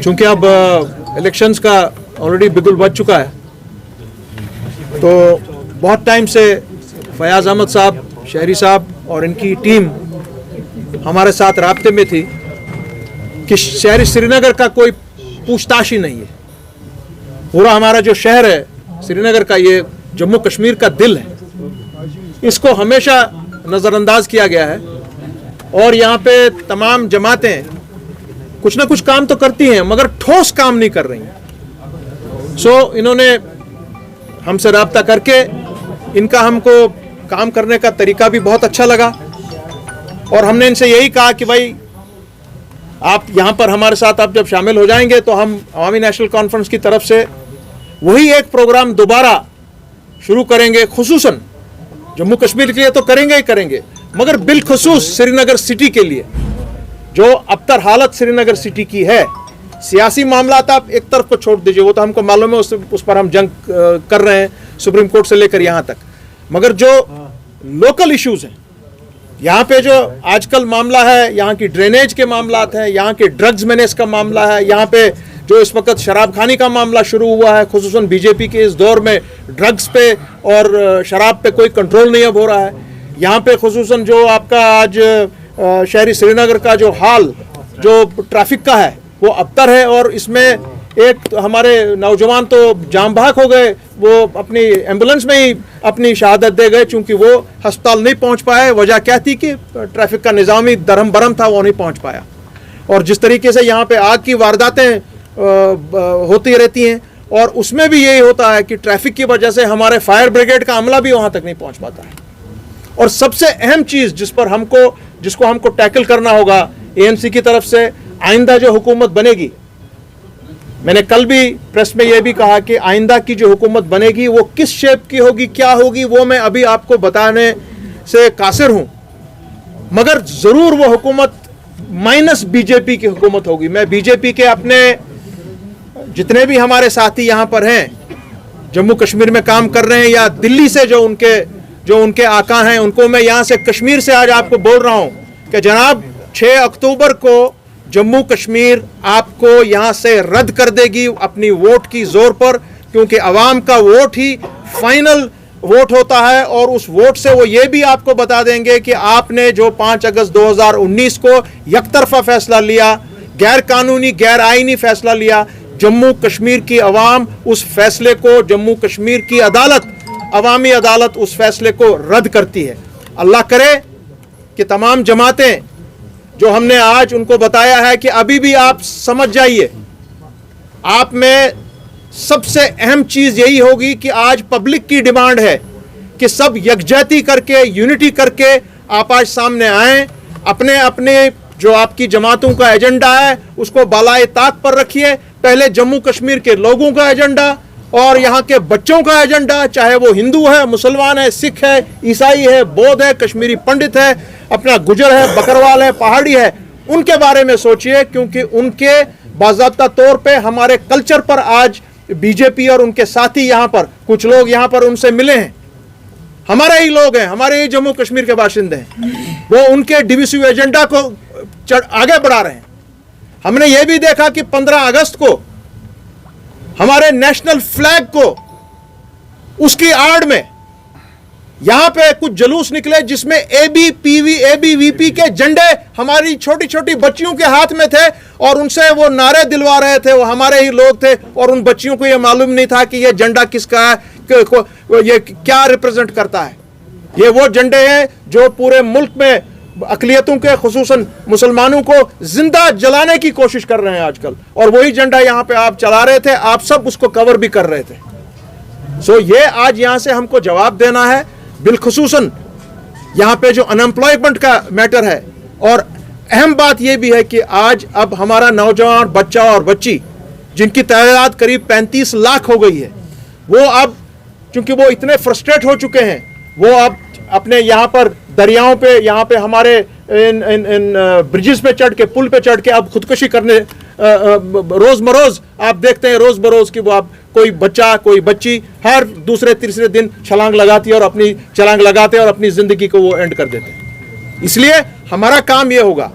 चूंकि अब इलेक्शंस का ऑलरेडी बिगुल बज चुका है, तो बहुत टाइम से फयाज अहमद साहब, शहरी साहब और इनकी टीम हमारे साथ राब्ते में थी कि शहरी श्रीनगर का कोई पूछताछ ही नहीं है। पूरा हमारा जो शहर है श्रीनगर का, ये जम्मू कश्मीर का दिल है, इसको हमेशा नज़रअंदाज किया गया है। और यहाँ पे तमाम जमातें कुछ ना कुछ काम तो करती हैं मगर ठोस काम नहीं कर रही हैं। सो इन्होंने हमसे रब्ता करके, इनका हमको काम करने का तरीका भी बहुत अच्छा लगा और हमने इनसे यही कहा कि भाई आप यहाँ पर हमारे साथ आप जब शामिल हो जाएंगे तो हम अवामी नेशनल कॉन्फ्रेंस की तरफ से वही एक प्रोग्राम दोबारा शुरू करेंगे, खुसूसन जम्मू कश्मीर के लिए तो करेंगे ही करेंगे, मगर बिलखुसूस श्रीनगर सिटी के लिए, जो अबतर हालत श्रीनगर सिटी की है। सियासी मामला आप एक तरफ को छोड़ दीजिए, वो तो हमको मालूम है, उस पर हम जंग कर रहे हैं सुप्रीम कोर्ट से लेकर यहाँ तक, मगर जो लोकल इश्यूज हैं, यहाँ पे जो आजकल मामला है, यहाँ की ड्रेनेज के मामलात हैं, यहाँ के ड्रग्स मैनेज का मामला है, यहाँ पे जो इस वक्त शराब खानी का मामला शुरू हुआ है, खुसूसन बीजेपी के इस दौर में ड्रग्स पे और शराब पे कोई कंट्रोल नहीं अब हो रहा है। यहाँ पे खुसूसन जो आपका आज शहरी श्रीनगर का जो हाल जो ट्रैफिक का है वो अबतर है, और इसमें एक हमारे नौजवान तो जाम बहक हो गए, वो अपनी एम्बुलेंस में ही अपनी शहादत दे गए चूंकि वो अस्पताल नहीं पहुंच पाए। वजह क्या थी कि ट्रैफिक का निज़ामी दरहम बरम था, वो नहीं पहुंच पाया। और जिस तरीके से यहाँ पे आग की वारदातें होती रहती हैं, और उसमें भी यही होता है कि ट्रैफिक की वजह से हमारे फायर ब्रिगेड का अमला भी वहाँ तक नहीं पहुँच पाता है। और सबसे अहम चीज़ जिसको हमको टैकल करना होगा एएनसी की तरफ से, आइंदा जो हुकूमत बनेगी, मैंने कल भी प्रेस में यह भी कहा कि आइंदा की जो हुकूमत बनेगी वो किस शेप की होगी, क्या होगी, वो मैं अभी आपको बताने से कासिर हूं, मगर जरूर वो हुकूमत माइनस बीजेपी की हुकूमत होगी। मैं बीजेपी के अपने जितने भी हमारे साथी यहाँ पर हैं, जम्मू कश्मीर में काम कर रहे हैं या दिल्ली से जो उनके आका हैं, उनको मैं यहाँ से कश्मीर से आज आपको बोल रहा हूँ कि जनाब 6 अक्टूबर को जम्मू कश्मीर आपको यहाँ से रद्द कर देगी अपनी वोट की जोर पर, क्योंकि अवाम का वोट ही फाइनल वोट होता है। और उस वोट से वो ये भी आपको बता देंगे कि आपने जो 5 अगस्त 2019 को यकतरफा फैसला लिया, गैर कानूनी गैर आईनी फैसला लिया, जम्मू कश्मीर की अवाम उस फैसले को, जम्मू कश्मीर की अदालत, अवामी अदालत उस फैसले को रद्द करती है। अल्लाह करे कि तमाम जमातें जो हमने आज उनको बताया है कि अभी भी आप समझ जाइए, आप में सबसे अहम चीज़ यही होगी कि आज पब्लिक की डिमांड है कि सब यकजहती करके, यूनिटी करके आप आज सामने आएँ, अपने अपने जो आपकी जमातों का एजेंडा है उसको बालाए ताक पर रखिए। पहले जम्मू कश्मीर के लोगों का एजेंडा और यहाँ के बच्चों का एजेंडा, चाहे वो हिंदू है, मुसलमान है, सिख है, ईसाई है, बौद्ध है, कश्मीरी पंडित है, अपना गुजर है, बकरवाल है, पहाड़ी है, उनके बारे में सोचिए, क्योंकि उनके बाज़ाब्ता तौर पे हमारे कल्चर पर आज बीजेपी और उनके साथी यहाँ पर कुछ लोग यहाँ पर उनसे मिले हैं, हमारे ही लोग हैं, हमारे ही जम्मू कश्मीर के बाशिंदे हैं, वो उनके डिविसिव एजेंडा को आगे बढ़ा रहे हैं। हमने ये भी देखा कि 15 अगस्त को हमारे नेशनल फ्लैग को उसकी आड़ में यहां पे कुछ जुलूस निकले जिसमें एबीवीपी के झंडे हमारी छोटी छोटी बच्चियों के हाथ में थे और उनसे वो नारे दिलवा रहे थे, वो हमारे ही लोग थे और उन बच्चियों को ये मालूम नहीं था कि ये झंडा किसका है, ये क्या रिप्रेजेंट करता है। ये वो झंडे हैं जो पूरे मुल्क में अकलियतों के, खुसूसन मुसलमानों को जिंदा जलाने की कोशिश कर रहे हैं आजकल, और वही झंडा यहाँ पे आप चला रहे थे, आप सब उसको कवर भी कर रहे थे। सो ये आज यहाँ से हमको जवाब देना है, बिलखुसूसन यहाँ पे जो अनएम्प्लॉयमेंट का मैटर है। और अहम बात यह भी है कि आज अब हमारा नौजवान बच्चा और बच्ची जिनकी तादाद करीब 35 लाख हो गई है, वो अब चूंकि वो इतने फ्रस्ट्रेट हो चुके हैं, वो अब अपने यहाँ पर दरियाओं पे, यहाँ पे हमारे इन ब्रिजेस पे चढ़ के, पुल पे चढ़ के अब खुदकुशी करने रोज बरोज आप देखते हैं, रोज बरोज की वो आप कोई बच्चा कोई बच्ची हर दूसरे तीसरे दिन छलांग लगाती है और अपनी छलांग लगाते हैं और अपनी जिंदगी को वो एंड कर देते हैं। इसलिए हमारा काम ये होगा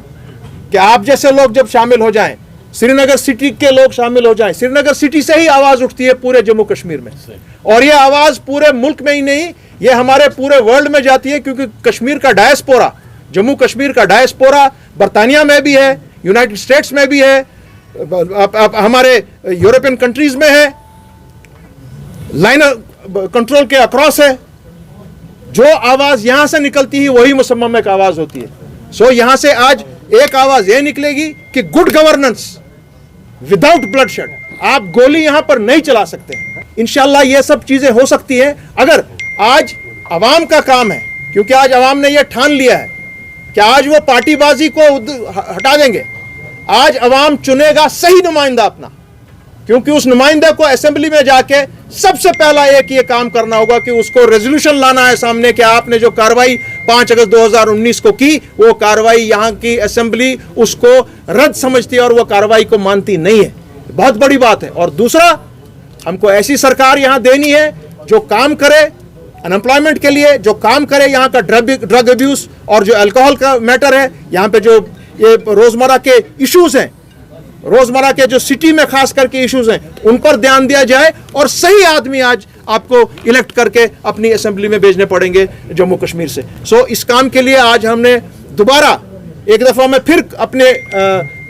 कि आप जैसे लोग जब शामिल हो जाएं, श्रीनगर सिटी के लोग शामिल हो जाएं। श्रीनगर सिटी से ही आवाज उठती है पूरे जम्मू कश्मीर में, और ये आवाज पूरे मुल्क में ही नहीं, ये हमारे पूरे वर्ल्ड में जाती है, क्योंकि कश्मीर का डायस्पोरा, जम्मू कश्मीर का डायस्पोरा बरतानिया में भी है, यूनाइटेड स्टेट्स में भी है, हमारे यूरोपियन कंट्रीज में है, लाइन कंट्रोल के अक्रॉस है। जो आवाज यहां से निकलती है वही मुसम्मम एक आवाज होती है। सो यहां से आज एक आवाज यह निकलेगी कि गुड गवर्नेंस विदाउट ब्लडशेड, आप गोली यहां पर नहीं चला सकते। इंशाल्लाह ये सब चीजें हो सकती हैं अगर आज अवाम का काम है, क्योंकि आज अवाम ने यह ठान लिया है कि आज वो पार्टीबाजी को हटा देंगे। आज अवाम चुनेगा सही नुमाइंदा अपना, क्योंकि उस नुमाइंदे को असेंबली में जाके सबसे पहला एक ये काम करना होगा कि उसको रेजोल्यूशन लाना है सामने कि आपने जो कार्रवाई 5 अगस्त 2019 को की, वो कार्रवाई यहाँ की असेंबली उसको रद्द समझती है और वो कार्रवाई को मानती नहीं है। बहुत बड़ी बात है। और दूसरा, हमको ऐसी सरकार यहाँ देनी है जो काम करे अनएम्प्लॉयमेंट के लिए, जो काम करे यहाँ का ड्रग अब्यूज और जो अल्कोहल का मैटर है, यहाँ पे जो ये रोजमर्रा के इश्यूज हैं, रोजमर्रा के जो सिटी में खास करके इश्यूज हैं, उन पर ध्यान दिया जाए और सही आदमी आज आपको इलेक्ट करके अपनी असेंबली में भेजने पड़ेंगे जम्मू कश्मीर से। सो इस काम के लिए आज हमने दोबारा एक दफा मैं फिर अपने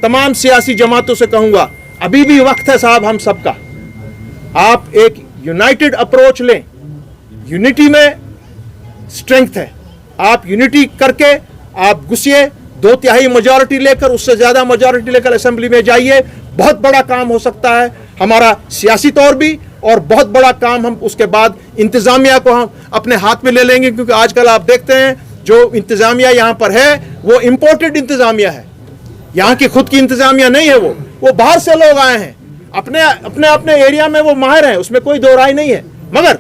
तमाम सियासी जमातों से कहूंगा, अभी भी वक्त है साहब हम सबका, आप एक यूनाइटेड अप्रोच लें। यूनिटी में स्ट्रेंथ है, आप यूनिटी करके आप घुसिए, 2/3 मेजॉरिटी लेकर, उससे ज्यादा मेजॉरिटी लेकर असेंबली में जाइए। बहुत बड़ा काम हो सकता है हमारा सियासी तौर भी, और बहुत बड़ा काम हम उसके बाद इंतजामिया को हम अपने हाथ में ले लेंगे, क्योंकि आजकल आप देखते हैं जो इंतजामिया यहाँ पर है वो इंपोर्टेड इंतजामिया है, यहाँ की खुद की इंतजामिया नहीं है। वो बाहर से लोग आए हैं, अपने एरिया में वो माहिर हैं, उसमें कोई दो राय नहीं है। मगर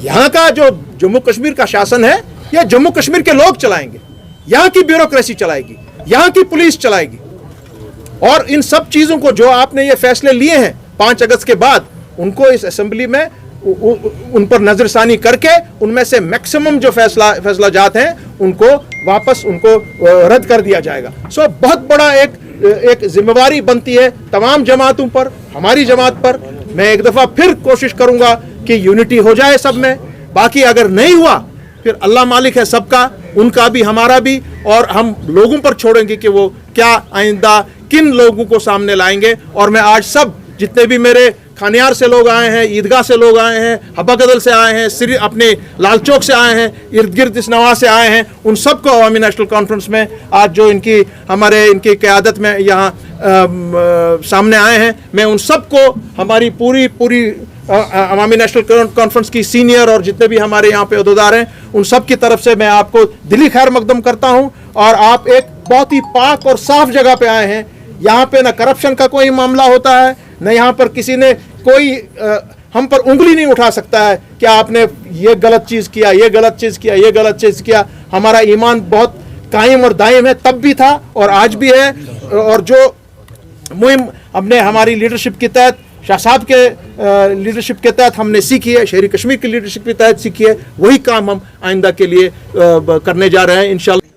यहाँ का जो जम्मू कश्मीर का शासन है, यह जम्मू कश्मीर के लोग चलाएंगे, यहाँ की ब्यूरोक्रेसी चलाएगी, यहाँ की पुलिस चलाएगी। और इन सब चीजों को जो आपने ये फैसले लिए हैं 5 अगस्त के बाद, उनको इस असेंबली में उन पर नजरसानी करके उनमें से मैक्सिमम जो फैसला जात हैं उनको वापस उनको रद्द कर दिया जाएगा। सो बहुत बड़ा एक जिम्मेवारी बनती है तमाम जमातों पर, हमारी जमात पर। मैं एक दफा फिर कोशिश करूंगा कि यूनिटी हो जाए सब में। बाकी अगर नहीं हुआ फिर अल्लाह मालिक है सबका, उनका भी हमारा भी, और हम लोगों पर छोड़ेंगे कि वो क्या आइंदा किन लोगों को सामने लाएंगे। और मैं आज सब जितने भी मेरे खानियार से लोग आए हैं, ईदगाह से लोग आए हैं, हब्बा कदल से आए हैं, अपने लाल चौक से आए हैं, इर्द गिर्द इस नवा से आए हैं, उन सबको अवामी नेशनल कॉन्फ्रेंस में आज जो इनकी क़यादत में यहाँ सामने आए हैं, मैं उन सबको हमारी पूरी अवामी नेशनल कॉन्फ्रेंस की सीनियर और जितने भी हमारे यहाँ पे अहदेदार हैं, उन सब की तरफ से मैं आपको दिली खैर मकदम करता हूँ। और आप एक बहुत ही पाक और साफ जगह पे आए हैं। यहाँ पे ना करप्शन का कोई मामला होता है, न यहाँ पर किसी ने कोई हम पर उंगली नहीं उठा सकता है कि आपने ये गलत चीज़ किया, ये गलत चीज़ किया, ये गलत चीज़ किया। हमारा ईमान बहुत कायम और दायम है, तब भी था और आज भी है। और जो मुहिम हमने हमारी लीडरशिप के तहत, शाह साहब के लीडरशिप के तहत हमने सीखी है, शहरी कश्मीर की लीडरशिप के तहत सीखी है, वही काम हम आइंदा के लिए करने जा रहे हैं इंशाल्लाह।